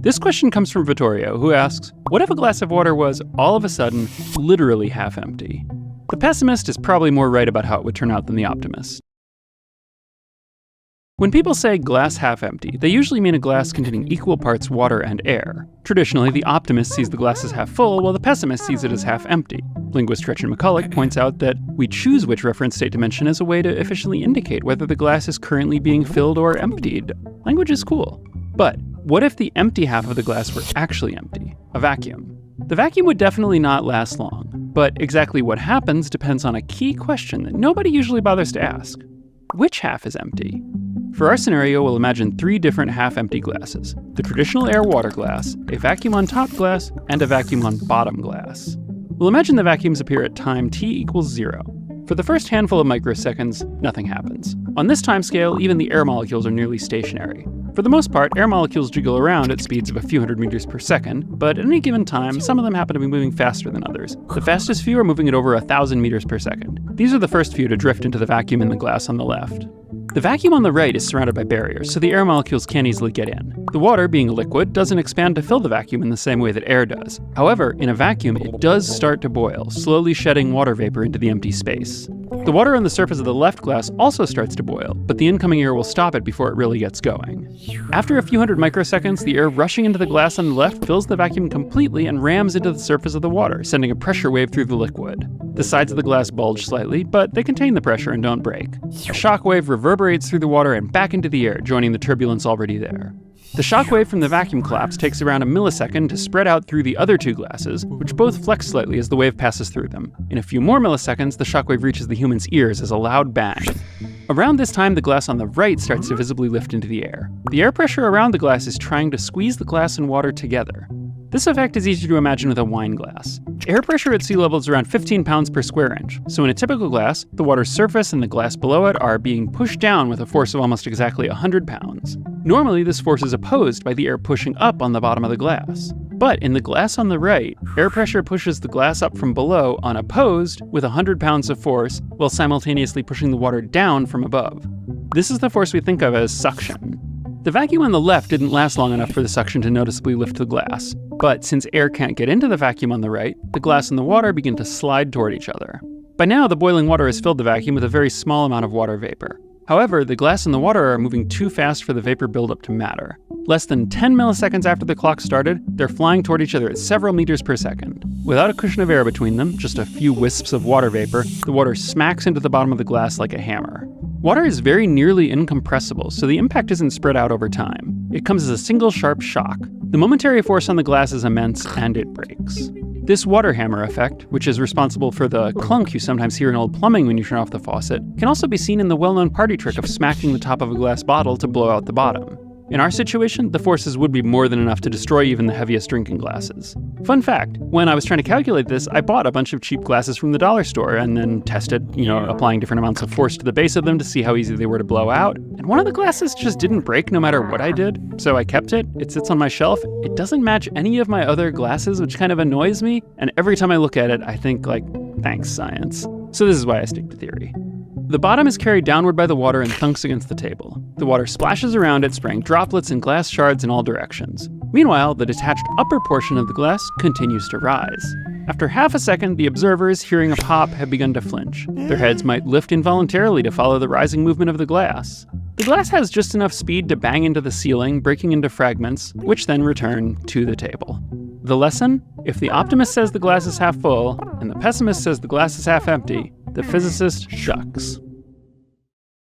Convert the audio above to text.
This question comes from Vittorio, who asks, what if a glass of water was, all of a sudden, literally half empty? The pessimist is probably more right about how it would turn out than the optimist. When people say glass half empty, they usually mean a glass containing equal parts water and air. Traditionally, the optimist sees the glass as half full, while the pessimist sees it as half empty. Linguist Gretchen McCulloch points out that we choose which reference state to mention as a way to efficiently indicate whether the glass is currently being filled or emptied. Language is cool. But what if the empty half of the glass were actually empty? A vacuum. The vacuum would definitely not last long, but exactly what happens depends on a key question that nobody usually bothers to ask. Which half is empty? For our scenario, we'll imagine 3 different half-empty glasses: the traditional air-water glass, a vacuum on top glass, and a vacuum on bottom glass. We'll imagine the vacuums appear at time t = 0. For the first handful of microseconds, nothing happens. On this timescale, even the air molecules are nearly stationary. For the most part, air molecules jiggle around at speeds of a few hundred meters per second, but at any given time, some of them happen to be moving faster than others. The fastest few are moving at over 1,000 meters per second. These are the first few to drift into the vacuum in the glass on the left. The vacuum on the right is surrounded by barriers, so the air molecules can't easily get in. The water, being a liquid, doesn't expand to fill the vacuum in the same way that air does. However, in a vacuum, it does start to boil, slowly shedding water vapor into the empty space. The water on the surface of the left glass also starts to boil, but the incoming air will stop it before it really gets going. After a few hundred microseconds, the air rushing into the glass on the left fills the vacuum completely and rams into the surface of the water, sending a pressure wave through the liquid. The sides of the glass bulge slightly, but they contain the pressure and don't break. A shock wave reverberates through the water and back into the air, joining the turbulence already there. The shock wave from the vacuum collapse takes around a millisecond to spread out through the other 2 glasses, which both flex slightly as the wave passes through them. In a few more milliseconds, the shock wave reaches the human's ears as a loud bang. Around this time, the glass on the right starts to visibly lift into the air. The air pressure around the glass is trying to squeeze the glass and water together. This effect is easy to imagine with a wine glass. Air pressure at sea level is around 15 pounds per square inch, so in a typical glass, the water's surface and the glass below it are being pushed down with a force of almost exactly 100 pounds. Normally, this force is opposed by the air pushing up on the bottom of the glass. But in the glass on the right, air pressure pushes the glass up from below unopposed with 100 pounds of force, while simultaneously pushing the water down from above. This is the force we think of as suction. The vacuum on the left didn't last long enough for the suction to noticeably lift the glass. But since air can't get into the vacuum on the right, the glass and the water begin to slide toward each other. By now, the boiling water has filled the vacuum with a very small amount of water vapor. However, the glass and the water are moving too fast for the vapor buildup to matter. Less than 10 milliseconds after the clock started, they're flying toward each other at several meters per second. Without a cushion of air between them, just a few wisps of water vapor, the water smacks into the bottom of the glass like a hammer. Water is very nearly incompressible, so the impact isn't spread out over time. It comes as a single sharp shock. The momentary force on the glass is immense, and it breaks. This water hammer effect, which is responsible for the clunk you sometimes hear in old plumbing when you turn off the faucet, can also be seen in the well-known party trick of smacking the top of a glass bottle to blow out the bottom. In our situation, the forces would be more than enough to destroy even the heaviest drinking glasses. Fun fact, when I was trying to calculate this, I bought a bunch of cheap glasses from the dollar store and then tested, applying different amounts of force to the base of them to see how easy they were to blow out. And one of the glasses just didn't break no matter what I did, so I kept it. It sits on my shelf. It doesn't match any of my other glasses, which kind of annoys me. And every time I look at it, I think thanks, science. So this is why I stick to theory. The bottom is carried downward by the water and thunks against the table. The water splashes around it, spraying droplets and glass shards in all directions. Meanwhile, the detached upper portion of the glass continues to rise. After half a second, the observers, hearing a pop, have begun to flinch. Their heads might lift involuntarily to follow the rising movement of the glass. The glass has just enough speed to bang into the ceiling, breaking into fragments, which then return to the table. The lesson? If the optimist says the glass is half full, and the pessimist says the glass is half empty, the physicist shucks.